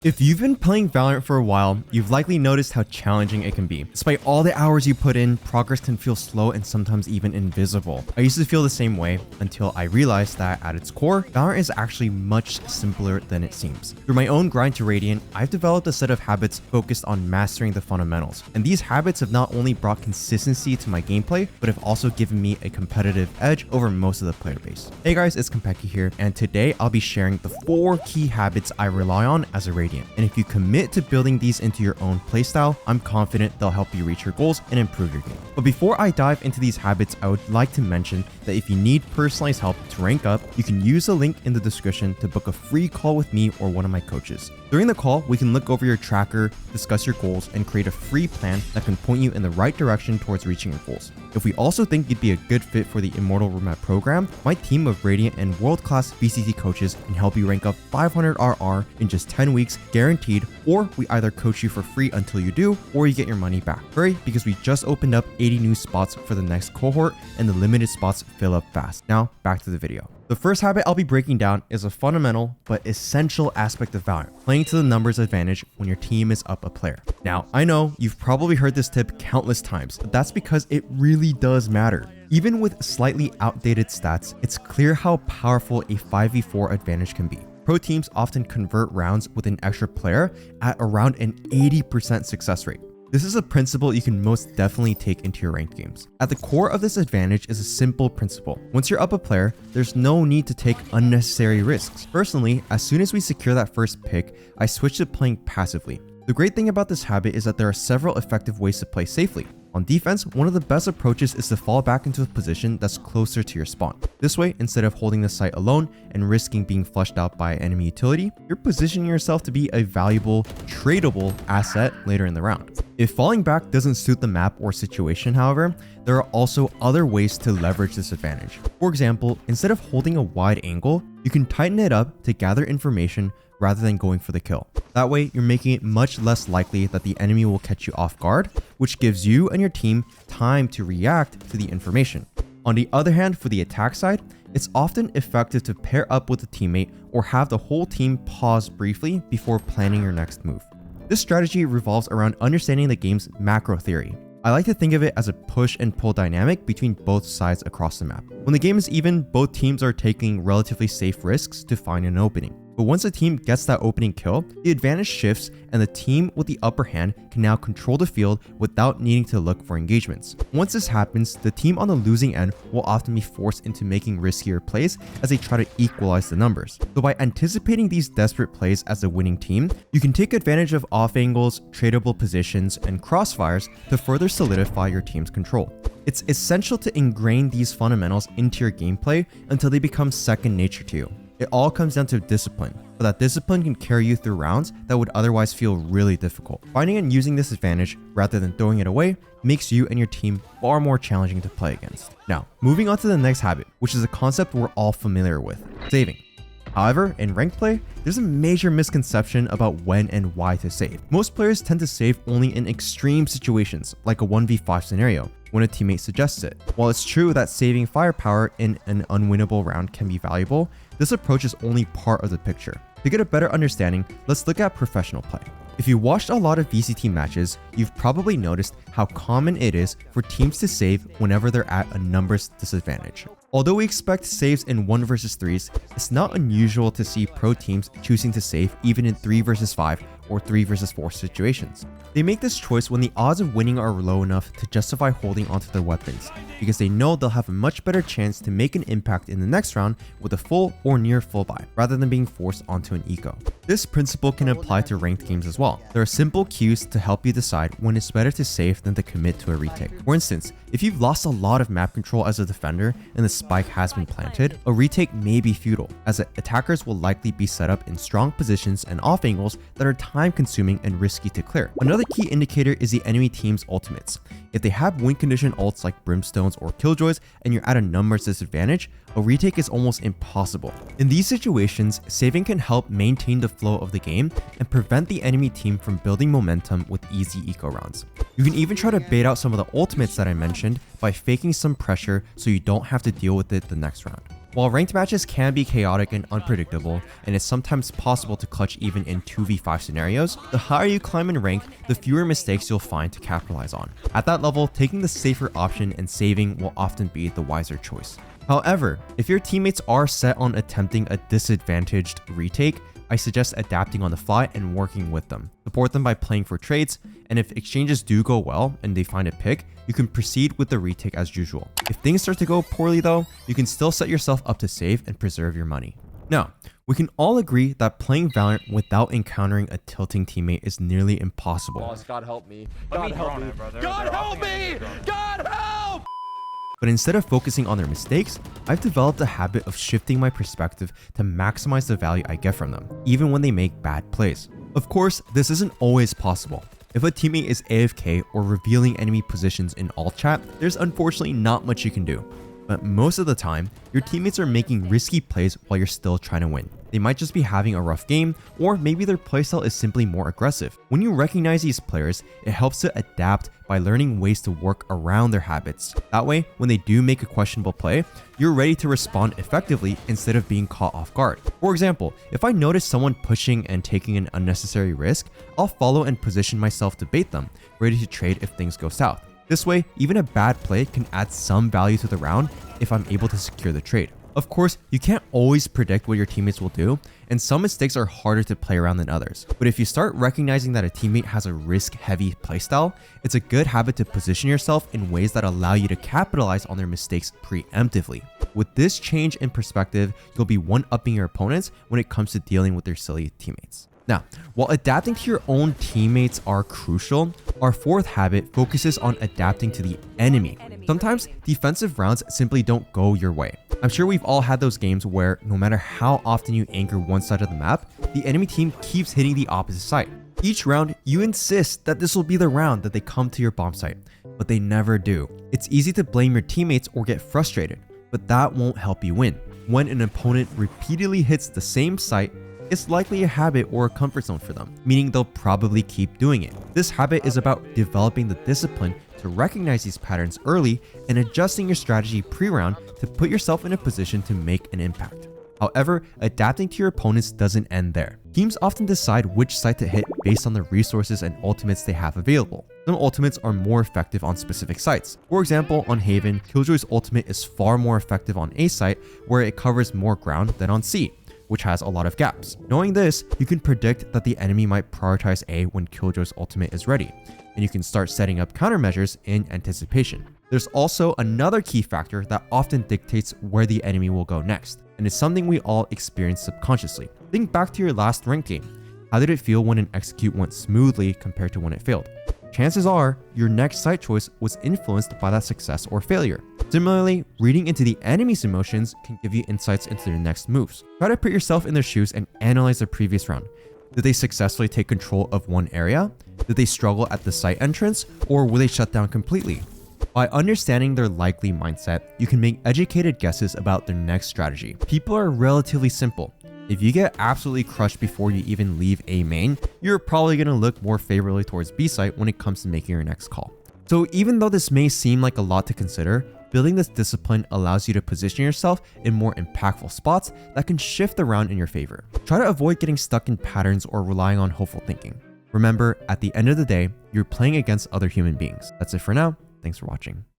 If you've been playing Valorant for a while, you've likely noticed how challenging it can be. Despite all the hours you put in, progress can feel slow and sometimes even invisible. I used to feel the same way until I realized that at its core, Valorant is actually much simpler than it seems. Through my own grind to Radiant, I've developed a set of habits focused on mastering the fundamentals. And these habits have not only brought consistency to my gameplay, but have also given me a competitive edge over most of the player base. Hey guys, it's Konpeki here, and today I'll be sharing the 4 key habits I rely on as a Radiant. And if you commit to building these into your own playstyle, I'm confident they'll help you reach your goals and improve your game. But before I dive into these habits, I would like to mention that if you need personalized help to rank up, you can use the link in the description to book a free call with me or one of my coaches. During the call, we can look over your tracker, discuss your goals, and create a free plan that can point you in the right direction towards reaching your goals. If we also think you'd be a good fit for the Immortal Roadmap program, my team of Radiant and world-class VCT coaches can help you rank up 500 RR in just 10 weeks, guaranteed, or we either coach you for free until you do, or you get your money back. Hurry, because we just opened up 80 new spots for the next cohort, and the limited spots fill up fast. Now, back to the video. The first habit I'll be breaking down is a fundamental but essential aspect of Valorant, playing to the numbers advantage when your team is up a player. Now, I know you've probably heard this tip countless times, but that's because it really does matter. Even with slightly outdated stats, it's clear how powerful a 5v4 advantage can be. Pro teams often convert rounds with an extra player at around an 80% success rate. This is a principle you can most definitely take into your ranked games. At the core of this advantage is a simple principle. Once you're up a player, there's no need to take unnecessary risks. Personally, as soon as we secure that first pick, I switch to playing passively. The great thing about this habit is that there are several effective ways to play safely. On defense, one of the best approaches is to fall back into a position that's closer to your spawn. This way, instead of holding the site alone and risking being flushed out by enemy utility, you're positioning yourself to be a valuable, tradable asset later in the round. If falling back doesn't suit the map or situation, however, there are also other ways to leverage this advantage. For example, instead of holding a wide angle, you can tighten it up to gather information rather than going for the kill. That way, you're making it much less likely that the enemy will catch you off guard, which gives you and your team time to react to the information. On the other hand, for the attack side, it's often effective to pair up with a teammate or have the whole team pause briefly before planning your next move. This strategy revolves around understanding the game's macro theory. I like to think of it as a push and pull dynamic between both sides across the map. When the game is even, both teams are taking relatively safe risks to find an opening. But once a team gets that opening kill, the advantage shifts and the team with the upper hand can now control the field without needing to look for engagements. Once this happens, the team on the losing end will often be forced into making riskier plays as they try to equalize the numbers. So by anticipating these desperate plays as a winning team, you can take advantage of off angles, tradable positions, and crossfires to further solidify your team's control. It's essential to ingrain these fundamentals into your gameplay until they become second nature to you. It all comes down to discipline, but that discipline can carry you through rounds that would otherwise feel really difficult. Finding and using this advantage rather than throwing it away makes you and your team far more challenging to play against. Now, moving on to the next habit, which is a concept we're all familiar with, saving. However, in ranked play, there's a major misconception about when and why to save. Most players tend to save only in extreme situations, like a 1v5 scenario, when a teammate suggests it. While it's true that saving firepower in an unwinnable round can be valuable, this approach is only part of the picture. To get a better understanding, let's look at professional play. If you watched a lot of VCT matches, you've probably noticed how common it is for teams to save whenever they're at a numbers disadvantage. Although we expect saves in 1 vs 3s, it's not unusual to see pro teams choosing to save even in 3 vs 5 or 3 vs 4 situations. They make this choice when the odds of winning are low enough to justify holding onto their weapons, because they know they'll have a much better chance to make an impact in the next round with a full or near full buy, rather than being forced onto an eco. This principle can apply to ranked games as well. There are simple cues to help you decide when it's better to save than to commit to a retake. For instance, if you've lost a lot of map control as a defender and the spike has been planted, a retake may be futile, as attackers will likely be set up in strong positions and off angles that are time-consuming and risky to clear. Another key indicator is the enemy team's ultimates. If they have win condition ults like Brimstones or Killjoys and you're at a numbers disadvantage, a retake is almost impossible. In these situations, saving can help maintain the flow of the game and prevent the enemy team from building momentum with easy eco rounds. You can even try to bait out some of the ultimates that I mentioned by faking some pressure so you don't have to deal with it the next round. While ranked matches can be chaotic and unpredictable, and it's sometimes possible to clutch even in 2v5 scenarios, the higher you climb in rank, the fewer mistakes you'll find to capitalize on. At that level, taking the safer option and saving will often be the wiser choice. However, if your teammates are set on attempting a disadvantaged retake, I suggest adapting on the fly and working with them. Support them by playing for trades, and if exchanges do go well and they find a pick, you can proceed with the retake as usual. If things start to go poorly though, you can still set yourself up to save and preserve your money. Now, we can all agree that playing Valorant without encountering a tilting teammate is nearly impossible. Boss, God help me. God help me. God help me! God help! But instead of focusing on their mistakes, I've developed a habit of shifting my perspective to maximize the value I get from them, even when they make bad plays. Of course, this isn't always possible. If a teammate is AFK or revealing enemy positions in alt chat, there's unfortunately not much you can do. But most of the time, your teammates are making risky plays while you're still trying to win. They might just be having a rough game, or maybe their playstyle is simply more aggressive. When you recognize these players, it helps to adapt by learning ways to work around their habits. That way, when they do make a questionable play, you're ready to respond effectively instead of being caught off guard. For example, if I notice someone pushing and taking an unnecessary risk, I'll follow and position myself to bait them, ready to trade if things go south. This way, even a bad play can add some value to the round if I'm able to secure the trade. Of course, you can't always predict what your teammates will do, and some mistakes are harder to play around than others. But if you start recognizing that a teammate has a risk-heavy playstyle, it's a good habit to position yourself in ways that allow you to capitalize on their mistakes preemptively. With this change in perspective, you'll be one-upping your opponents when it comes to dealing with their silly teammates. Now, while adapting to your own teammates are crucial, our fourth habit focuses on adapting to the enemy. Sometimes defensive rounds simply don't go your way. I'm sure we've all had those games where no matter how often you anchor one side of the map, the enemy team keeps hitting the opposite side. Each round, you insist that this will be the round that they come to your bomb site, but they never do. It's easy to blame your teammates or get frustrated, but that won't help you win. When an opponent repeatedly hits the same site, it's likely a habit or a comfort zone for them, meaning they'll probably keep doing it. This habit is about developing the discipline to recognize these patterns early and adjusting your strategy pre-round to put yourself in a position to make an impact. However, adapting to your opponents doesn't end there. Teams often decide which site to hit based on the resources and ultimates they have available. Some ultimates are more effective on specific sites. For example, on Haven, Killjoy's ultimate is far more effective on A site where it covers more ground than on C, which has a lot of gaps. Knowing this, you can predict that the enemy might prioritize A when Killjoy's ultimate is ready, and you can start setting up countermeasures in anticipation. There's also another key factor that often dictates where the enemy will go next, and it's something we all experience subconsciously. Think back to your last ranked game. How did it feel when an execute went smoothly compared to when it failed? Chances are your next site choice was influenced by that success or failure. Similarly, reading into the enemy's emotions can give you insights into their next moves. Try to put yourself in their shoes and analyze the previous round. Did they successfully take control of one area? Did they struggle at the site entrance? Or will they shut down completely? By understanding their likely mindset, you can make educated guesses about their next strategy. People are relatively simple. If you get absolutely crushed before you even leave A main, you're probably going to look more favorably towards B site when it comes to making your next call. So even though this may seem like a lot to consider, building this discipline allows you to position yourself in more impactful spots that can shift the round in your favor. Try to avoid getting stuck in patterns or relying on hopeful thinking. Remember, at the end of the day, you're playing against other human beings. That's it for now. Thanks for watching.